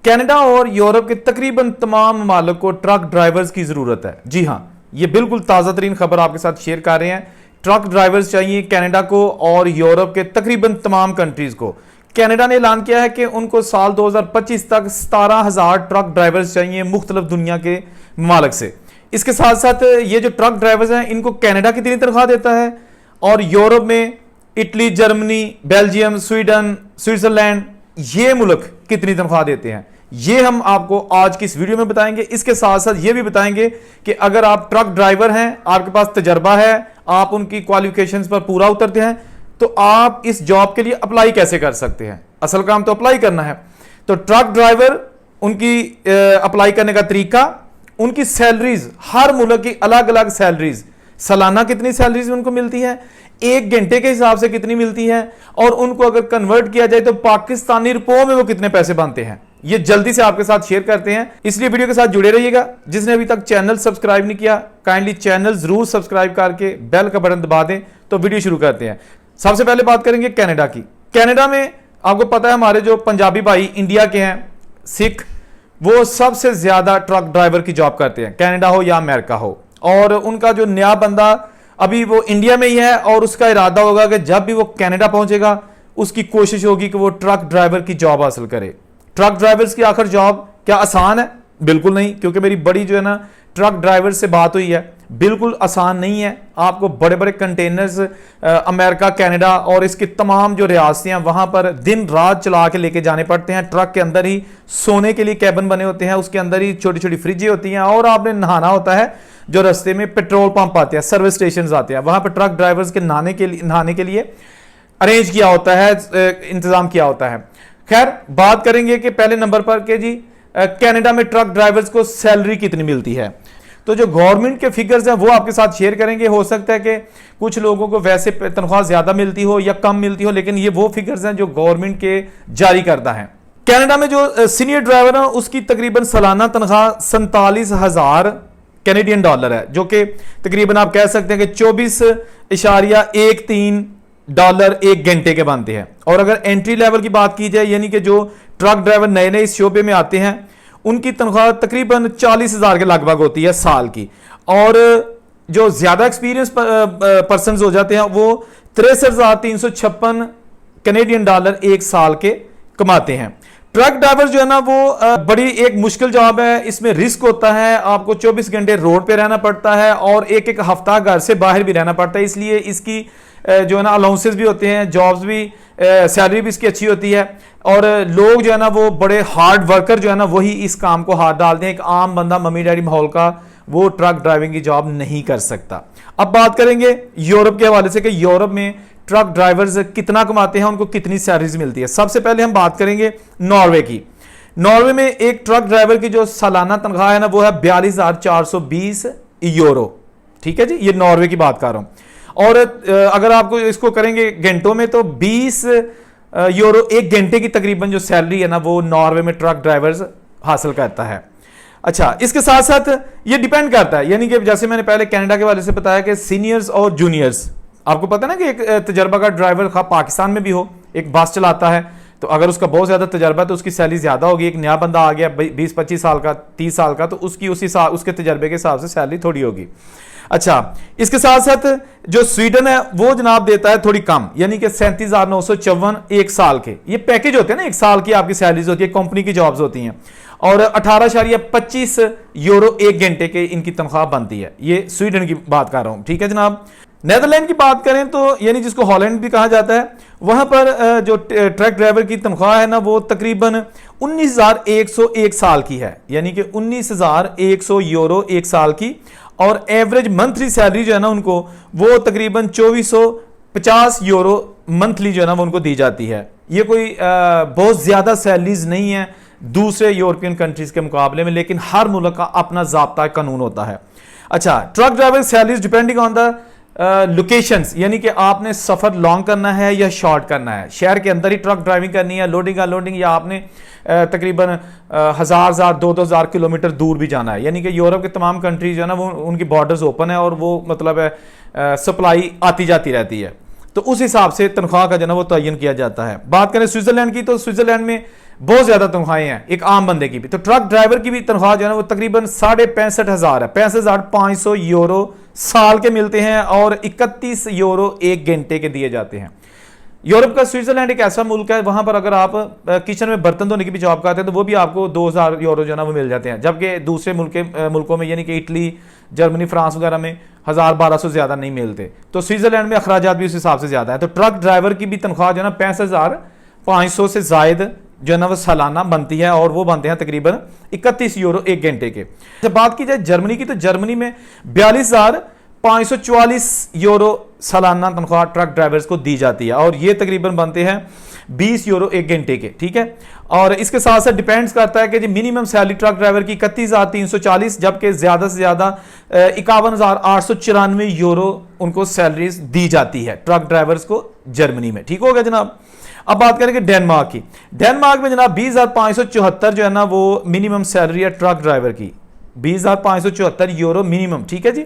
Canada और Europe के तकरीबन तमाम ममालिक को ट्रक ड्राइवर्स की ज़रूरत है। जी हाँ, ये बिल्कुल ताज़ा तरीन खबर आपके साथ शेयर कर रहे हैं। ट्रक ड्राइवर्स चाहिए कनाडा को और यूरोप के तकरीबन तमाम कंट्रीज़ को। कनाडा ने ऐलान किया है कि उनको साल 2025 तक 17,000 ट्रक ड्राइवर्स चाहिए मुख्तलिफ दुनिया के ममालिक से। इसके साथ साथ ये जो ट्रक ड्राइवर्स हैं इनको कनाडा कितनी तनख्वाह देता है और यूरोप में Italy, Germany, Belgium, Sweden, Switzerland ये मुल्क कितनी तनख्वाह देते हैं, ये हम आपको आज की इस वीडियो में बताएंगे। इसके साथ साथ ये भी बताएंगे कि अगर आप ट्रक ड्राइवर हैं, आपके पास तजर्बा है, आप उनकी क्वालिफिकेशंस पर पूरा उतरते हैं, तो आप इस जॉब के लिए अप्लाई कैसे कर सकते हैं। असल काम तो अप्लाई करना है। तो ट्रक ड्राइवर, उनकी अप्लाई करने का तरीका, उनकी सैलरीज, हर मुल्क की अलग अलग सैलरीज, सालाना कितनी सैलरीज उनको मिलती है, एक घंटे के हिसाब से कितनी मिलती है, और उनको अगर कन्वर्ट किया जाए तो पाकिस्तानी रुपयों में वो कितने पैसे बनते हैं, ये जल्दी से आपके साथ शेयर करते हैं। इसलिए वीडियो के साथ जुड़े रहिएगा। जिसने अभी तक चैनल सब्सक्राइब नहीं किया, काइंडली चैनल जरूर सब्सक्राइब करके बेल का बटन दबा दें। तो वीडियो शुरू करते हैं। सबसे पहले बात करेंगे कनाडा की। कनाडा में आपको पता है हमारे जो पंजाबी भाई इंडिया के हैं, सिख, वो सबसे ज्यादा ट्रक ड्राइवर की जॉब करते हैं, कनाडा हो या अमेरिका हो। और उनका जो नया बंदा अभी वो इंडिया में ही है और उसका इरादा होगा कि जब भी वो कनाडा पहुंचेगा उसकी कोशिश होगी कि वो ट्रक ड्राइवर की जॉब हासिल करे। ट्रक ड्राइवर्स की आखिर जॉब क्या आसान है? बिल्कुल नहीं, क्योंकि मेरी बड़ी जो है ना ट्रक ड्राइवर से बात हुई है, बिल्कुल आसान नहीं है। आपको बड़े बड़े कंटेनर्स अमेरिका, कनाडा और इसकी तमाम जो रियासतें हैं वहां पर दिन रात चला के लेके जाने पड़ते हैं। ट्रक के अंदर ही सोने के लिए कैबिन बने होते हैं, उसके अंदर ही छोटी छोटी फ्रिजें होती हैं, और आपने नहाना होता है। जो रास्ते में पेट्रोल पंप आते हैं, सर्विस स्टेशन आते हैं, वहां पर ट्रक ड्राइवर्स के नहाने के लिए अरेंज किया होता है, इंतजाम किया होता है। खैर, बात करेंगे कि पहले नंबर पर के जी कनाडा में ट्रक ड्राइवर्स को सैलरी कितनी मिलती है। तो जो गवर्नमेंट के फिगर्स हैं वो आपके साथ शेयर करेंगे। हो सकता है कि कुछ लोगों को वैसे तनख्वाह ज्यादा मिलती हो या कम मिलती हो, लेकिन ये वो फिगर्स हैं जो गवर्नमेंट के जारी करता है। कनाडा में जो सीनियर ड्राइवर है उसकी तकरीबन सालाना तनख्वाह 47,000 कैनेडियन डॉलर है, जो कि तकरीबन आप कह सकते हैं कि 24.13 डॉलर एक घंटे के बनते हैं। और अगर एंट्री लेवल की बात की जाए, यानी कि जो ट्रक ड्राइवर नए नए इस शोबे में आते हैं, उनकी तनख्वाह तकरीबन 40,000 के लगभग होती है साल की। और जो ज्यादा एक्सपीरियंस पर्सन हो जाते हैं वो 63,356 कैनेडियन डॉलर एक साल के कमाते हैं। ट्रक ड्राइवर जो है ना वो बड़ी एक मुश्किल जॉब है। इसमें रिस्क होता है, आपको 24 घंटे रोड पे रहना पड़ता है और एक एक हफ्ता घर से बाहर भी रहना पड़ता है। इसलिए इसकी जो है ना अलाउंसेस भी होते हैं, जॉब्स भी, सैलरी भी इसकी अच्छी होती है। और लोग जो है ना वो बड़े हार्ड वर्कर जो है ना वही इस काम को हाथ डालते हैं। एक आम बंदा मम्मी डैडी माहौल का वो ट्रक ड्राइविंग की जॉब नहीं कर सकता। अब बात करेंगे यूरोप के हवाले से कि यूरोप में ट्रक ड्राइवर्स कितना कमाते हैं, उनको कितनी सैलरीज मिलती है। सबसे पहले हम बात करेंगे नॉर्वे की। नॉर्वे में एक ट्रक ड्राइवर की जो सालाना तनख्वाह है ना वो है 42,420 यूरो। ठीक है जी, ये नॉर्वे की बात कर रहा हूं। और अगर आपको इसको करेंगे घंटों में तो 20 यूरो एक घंटे की तकरीबन जो सैलरी है ना वो नॉर्वे में ट्रक ड्राइवर्स हासिल करता है। अच्छा, इसके साथ साथ ये डिपेंड करता है, यानी कि जैसे मैंने पहले कनाडा के वाले से बताया कि सीनियर्स और जूनियर्स, आपको पता है ना कि एक तजर्बा का ड्राइवर पाकिस्तान में भी हो, एक बस चलाता है, तो अगर उसका बहुत ज्यादा तजर्बा है तो उसकी सैलरी ज्यादा होगी। एक नया बंदा आ गया 20-25 साल का, 30 साल का, तो उसकी उसके तजर्बे के हिसाब से सैलरी थोड़ी होगी। अच्छा, इसके साथ साथ जो स्वीडन है वो जनाब देता है थोड़ी कम, यानी कि 37,954 एक साल के। ये पैकेज होते हैं ना, एक साल की आपकी सैलरीज होती है, कंपनी की जॉब्स होती हैं। और 18.25 यूरो एक घंटे के इनकी तनख्वाह बनती है। ये स्वीडन की बात कर रहा हूं। ठीक है जनाब। नेदरलैंड की बात करें तो यानी जिसको हॉलैंड भी कहा जाता है, वहां पर जो ट्रक ड्राइवर की तनख्वाह है ना वो तकरीबन 19,100 एक साल की है, यानी कि 19,100 यूरो एक साल की। और एवरेज मंथली सैलरी जो है ना उनको वो तकरीबन 2450 यूरो मंथली जो है ना वो उनको दी जाती है। ये कोई बहुत ज्यादा सैलरीज नहीं है दूसरे यूरोपियन कंट्रीज के मुकाबले में, लेकिन हर मुल्क का अपना ज़ाब्ता कानून होता है। अच्छा, truck driver salaries depending on the locations, यानी कि आपने सफर लॉन्ग करना है या शॉर्ट करना है, शहर के अंदर ही ट्रक ड्राइविंग करनी है, लोडिंग अनलोडिंग, या आपने तकरीबन 1,000-2,000 किलोमीटर दूर भी जाना है। यानी कि यूरोप के तमाम कंट्रीज जो है ना वो उनकी बॉर्डर्स ओपन है और वो मतलब सप्लाई आती जाती रहती है, तो उस हिसाब से तनख्वाह का जो है वो तयन किया जाता है। बात करें स्विट्जरलैंड की, तो स्विट्जरलैंड में बहुत ज्यादा तनख्वाहें हैं एक आम बंदे की भी। तो ट्रक ड्राइवर की भी तनख्वाह जो है ना वो तकरीबन 65,500 है, 65,500 यूरो साल के मिलते हैं और 31 यूरो एक घंटे के दिए जाते हैं। यूरोप का स्विट्जरलैंड एक ऐसा मुल्क है वहां पर अगर आप किचन में बर्तन धोने की भी जॉब करते हैं तो वो भी आपको 2,000 यूरो जो है ना वो मिल जाते हैं, जबकि दूसरे मुल्कों में यानी कि इटली, जर्मनी, फ्रांस वगैरह में 1,000-1,200 से ज्यादा नहीं मिलते। तो स्विट्जरलैंड में अखराजात भी उस हिसाब से ज्यादा है। तो ट्रक ड्राइवर की भी तनख्वाह जो है ना 65,500 से जायद जो है ना वो सालाना बनती है और वो बनते हैं तकरीबन 31 यूरो एक घंटे के। जब बात की जाए जर्मनी की तो जर्मनी में 42,544 यूरो सालाना तनख्वाह ट्रक ड्राइवर्स को दी जाती है और ये तकरीबन बनते हैं 20 यूरो एक घंटे के, ठीक है। और इसके साथ साथ डिपेंड्स करता है कि मिनिमम सैलरी ट्रक ड्राइवर की 31,340 जबकि ज्यादा से ज्यादा 51,894 यूरो उनको सैलरीज दी जाती है ट्रक ड्राइवर्स को जर्मनी में, ठीक हो गया जनाब। अब बात करेंगे डेनमार्क की। डेनमार्क में जनाब 20,574 जो है ना वो मिनिमम सैलरी है ट्रक ड्राइवर की, 20,574 यूरो मिनिमम, ठीक है जी।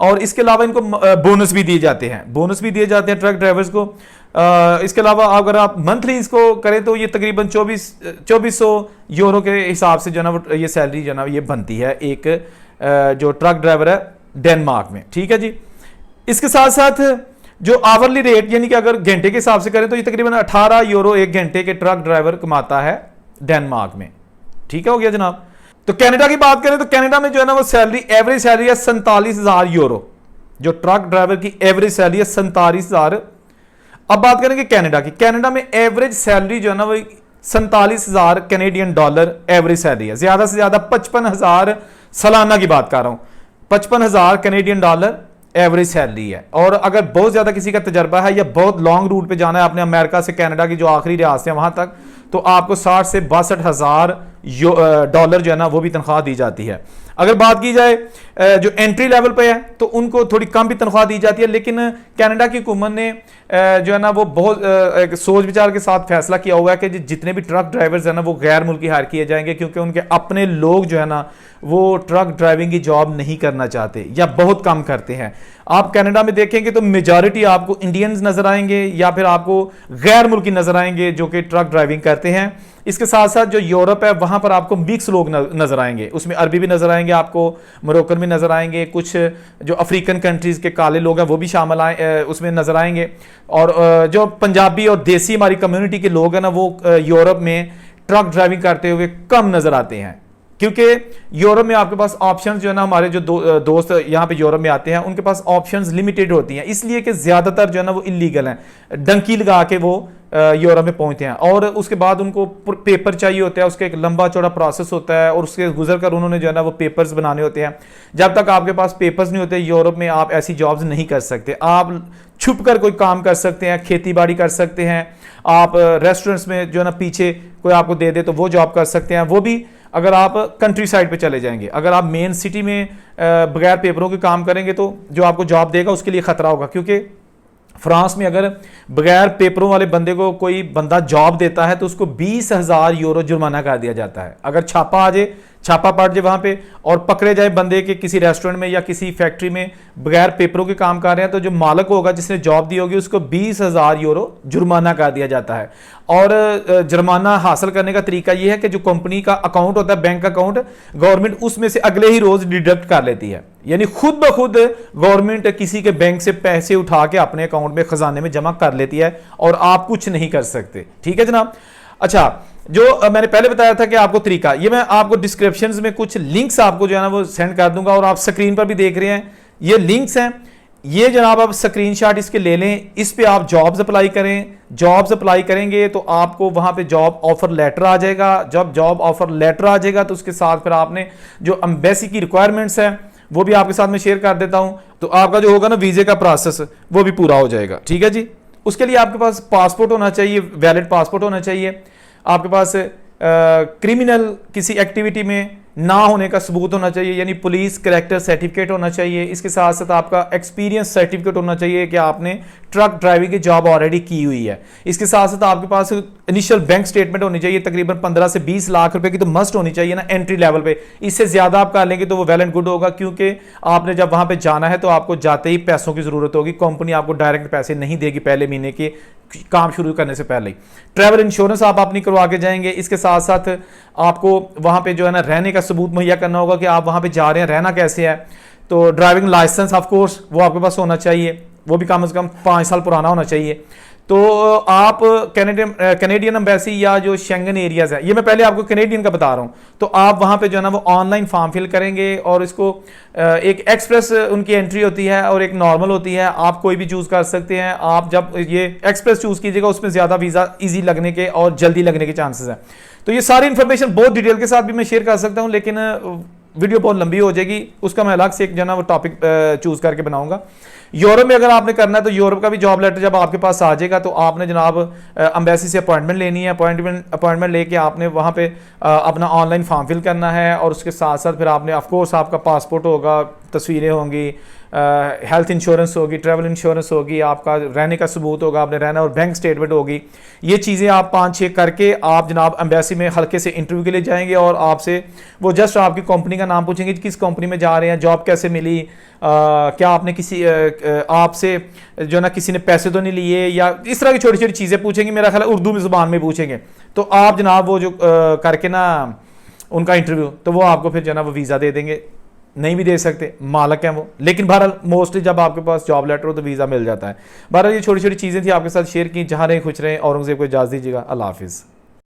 और इसके अलावा इनको बोनस भी दिए जाते हैं, बोनस भी दिए जाते हैं ट्रक ड्राइवर्स को। इसके अलावा अगर आप मंथली इसको करें तो ये तकरीबन 2400 यूरो के हिसाब से जो है ना ये सैलरी जो है ना ये बनती है एक जो ट्रक ड्राइवर है डेनमार्क में, ठीक है जी। इसके साथ साथ जो आवरली रेट यानी कि अगर घंटे के हिसाब से करें तो ये तकरीबन 18 यूरो एक घंटे के ट्रक ड्राइवर कमाता है डेनमार्क में, ठीक है हो गया जनाब। तो कनाडा की बात करें तो कनाडा में जो है ना वो सैलरी एवरेज सैलरी है 47,000 यूरो, जो ट्रक ड्राइवर की एवरेज सैलरी है 47,000। अब बात करेंगे कनाडा की। कनाडा में एवरेज सैलरी जो है ना वो 47,000 कैनेडियन डॉलर एवरेज सैलरी है, ज्यादा से ज्यादा 55,000 सालाना की बात कर रहा हूं, 55,000 कैनेडियन डॉलर एवरेज सैलरी है। और अगर बहुत ज्यादा किसी का तजर्बा है या बहुत लॉन्ग रूट पे जाना है आपने अमेरिका से कनाडा की जो आखिरी रियासत है वहां तक, तो आपको 60 से 62,000 डॉलर जो है ना वो भी तनख्वाह दी जाती है। अगर बात की जाए जो एंट्री लेवल पे है तो उनको थोड़ी कम भी तनख्वाह दी जाती है, लेकिन कनाडा की हुकूमत ने जो है ना वो बहुत एक सोच विचार के साथ फैसला किया हुआ है कि जितने भी ट्रक ड्राइवर्स हैं ना वो गैर मुल्की हायर किए जाएंगे, क्योंकि उनके अपने लोग जो है ना वो ट्रक ड्राइविंग की जॉब नहीं करना चाहते या बहुत कम करते हैं। आप कनाडा में देखेंगे तो मेजॉरिटी आपको इंडियंस नजर आएंगे या फिर आपको गैर मुल्की नजर आएंगे जो कि ट्रक ड्राइविंग करते हैं। इसके साथ साथ जो यूरोप है वहां पर आपको मिक्स लोग नजर आएंगे, उसमें अरबी भी नजर आएंगे, आपको मोरक्कन भी नजर आएंगे, कुछ जो अफ्रीकन कंट्रीज के काले लोग हैं वो भी शामिल उसमें नजर आएंगे। और जो पंजाबी और देसी हमारी कम्युनिटी के लोग हैं ना वो यूरोप में ट्रक ड्राइविंग करते हुए कम नजर आते हैं, क्योंकि यूरोप में आपके पास ऑप्शंस जो है ना हमारे जो दोस्त यहाँ पे यूरोप में आते हैं उनके पास ऑप्शंस लिमिटेड होती हैं, इसलिए कि ज्यादातर जो है ना वो इलीगल हैं, डंकी लगा के वो यूरोप में पहुंचते हैं और उसके बाद उनको पेपर चाहिए होता है, उसका एक लंबा चौड़ा प्रोसेस होता है और उसके गुजर कर उन्होंने जो है ना वो पेपर्स बनाने होते हैं। जब तक आपके पास पेपर्स नहीं होते यूरोप में आप ऐसी जॉब्स नहीं कर सकते। आप छुप कर कोई काम कर सकते हैं, खेती बाड़ी कर सकते हैं, आप रेस्टोरेंट्स में जो है ना पीछे कोई आपको दे दे तो वो जॉब कर सकते हैं, वो भी अगर आप कंट्री साइड पे चले जाएंगे। अगर आप मेन सिटी में बगैर पेपरों के काम करेंगे तो जो आपको जॉब देगा उसके लिए खतरा होगा, क्योंकि फ्रांस में अगर बगैर पेपरों वाले बंदे को कोई बंदा जॉब देता है तो उसको 20,000 यूरो जुर्माना कर दिया जाता है। अगर छापा पड़ जाए वहां पे और पकड़े जाए बंदे के किसी रेस्टोरेंट में या किसी फैक्ट्री में बगैर पेपरों के काम कर रहे हैं तो जो मालिक होगा जिसने जॉब दी होगी उसको 20,000 यूरो जुर्माना कर दिया जाता है। और जुर्माना हासिल करने का तरीका यह है कि जो कंपनी का अकाउंट होता है, बैंक अकाउंट, गवर्नमेंट उसमें से अगले ही रोज डिडक्ट कर लेती है, यानी खुद ब खुद गवर्नमेंट किसी के बैंक से पैसे उठा के अपने अकाउंट में खजाने में जमा कर लेती है और आप कुछ नहीं कर सकते, ठीक है जनाब। अच्छा, जो मैंने पहले बताया था कि आपको तरीका, ये मैं आपको डिस्क्रिप्शन में कुछ लिंक्स आपको जो है ना वो सेंड कर दूंगा और आप स्क्रीन पर भी देख रहे हैं ये लिंक्स हैं। ये जनाब आप स्क्रीनशॉट इसके ले लें, इस पे आप जॉब्स अप्लाई करें। जॉब्स अप्लाई करेंगे तो आपको वहां पे जॉब ऑफर लेटर आ जाएगा। जब जॉब ऑफर लेटर आ जाएगा तो उसके साथ फिर आपने जो एम्बेसी की रिक्वायरमेंट्स है वो भी आपके साथ में शेयर कर देता हूं, तो आपका जो होगा ना वीजे का प्रोसेस वो भी पूरा हो जाएगा, ठीक है जी। उसके लिए आपके पास पासपोर्ट होना चाहिए, वैलिड पासपोर्ट होना चाहिए, आपके पास क्रिमिनल किसी एक्टिविटी में ना होने का सबूत होना चाहिए, यानी पुलिस कैरेक्टर सर्टिफिकेट होना चाहिए। इसके साथ साथ आपका एक्सपीरियंस सर्टिफिकेट होना चाहिए कि आपने ट्रक ड्राइविंग की जॉब ऑलरेडी की हुई है। इसके साथ साथ आपके पास इनिशियल बैंक स्टेटमेंट होनी चाहिए, तकरीबन 15 से 20 लाख रुपए की तो मस्ट होनी चाहिए ना एंट्री लेवल पे। इससे ज्यादा आप कर लेंगे तो वो वेल एंड गुड होगा, क्योंकि आपने जब वहां पे जाना है तो आपको जाते ही पैसों की जरूरत होगी। कंपनी आपको डायरेक्ट पैसे नहीं देगी पहले महीने के काम शुरू करने से पहले ही। ट्रैवल इंश्योरेंस आप अपनी करवा के जाएंगे। इसके साथ साथ आपको वहाँ पे जो है ना रहने का सबूत मुहैया करना होगा कि आप वहाँ पे जा रहे हैं, रहना कैसे है। तो ड्राइविंग लाइसेंस ऑफ कोर्स वो आपके पास होना चाहिए, वो भी कम से कम 5 साल पुराना होना चाहिए। तो आप कैनेडियन एम्बेसी या जो शेंगन एरियाज है, ये मैं पहले आपको कैनेडियन का बता रहा हूँ, तो आप वहाँ पे जो है ना वो ऑनलाइन फॉर्म फिल करेंगे और इसको एक एक्सप्रेस उनकी एंट्री होती है और एक नॉर्मल होती है। आप कोई भी चूज़ कर सकते हैं। आप जब ये एक्सप्रेस चूज़ कीजिएगा उसमें ज़्यादा वीज़ा ईजी लगने के और जल्दी लगने के चांसेस हैं। तो ये सारी इन्फॉर्मेशन बहुत डिटेल के साथ भी मैं शेयर कर सकता हूँ, लेकिन वीडियो बहुत लंबी हो जाएगी, उसका मैं अलग से एक जो है ना वो टॉपिक चूज़ करके बनाऊंगा। यूरोप में अगर आपने करना है तो यूरोप का भी जॉब लेटर जब आपके पास आ जाएगा तो आपने जनाब एम्बेसी से अपॉइंटमेंट लेनी है। अपॉइंटमेंट लेके आपने वहाँ पे अपना ऑनलाइन फॉर्म फिल करना है और उसके साथ साथ फिर आपने ऑफ कोर्स आपका पासपोर्ट होगा, तस्वीरें होंगी, हेल्थ इंश्योरेंस होगी, ट्रैवल इंश्योरेंस होगी, आपका रहने का सबूत होगा, आपने रहना और बैंक स्टेटमेंट होगी। ये चीज़ें आप 5-6 करके आप जनाब एम्बेसी में हल्के से इंटरव्यू के लिए जाएंगे और आपसे वो जस्ट आपकी कंपनी का नाम पूछेंगे, किस कंपनी में जा रहे हैं, जॉब कैसे मिली, क्या आपने किसी आपसे जो ना किसी ने पैसे तो नहीं लिए, या इस तरह की छोटी छोटी चीज़ें पूछेंगे। मेरा ख्याल है उर्दू में ज़ुबान में पूछेंगे। तो आप जनाब वो जो करके ना उनका इंटरव्यू, तो वो आपको फिर जो ना वो वीज़ा दे देंगे। नहीं भी दे सकते, मालक हैं वो, लेकिन बहरहाल मोस्टली जब आपके पास जॉब लेटर हो तो वीज़ा मिल जाता है। बहरहाल ये छोटी छोटी चीज़ें थी आपके साथ शेयर की। जहाँ रहें खुश रहें। औरंगज़ेब को इजाज़त दीजिएगा। अल्लाह हाफिज़।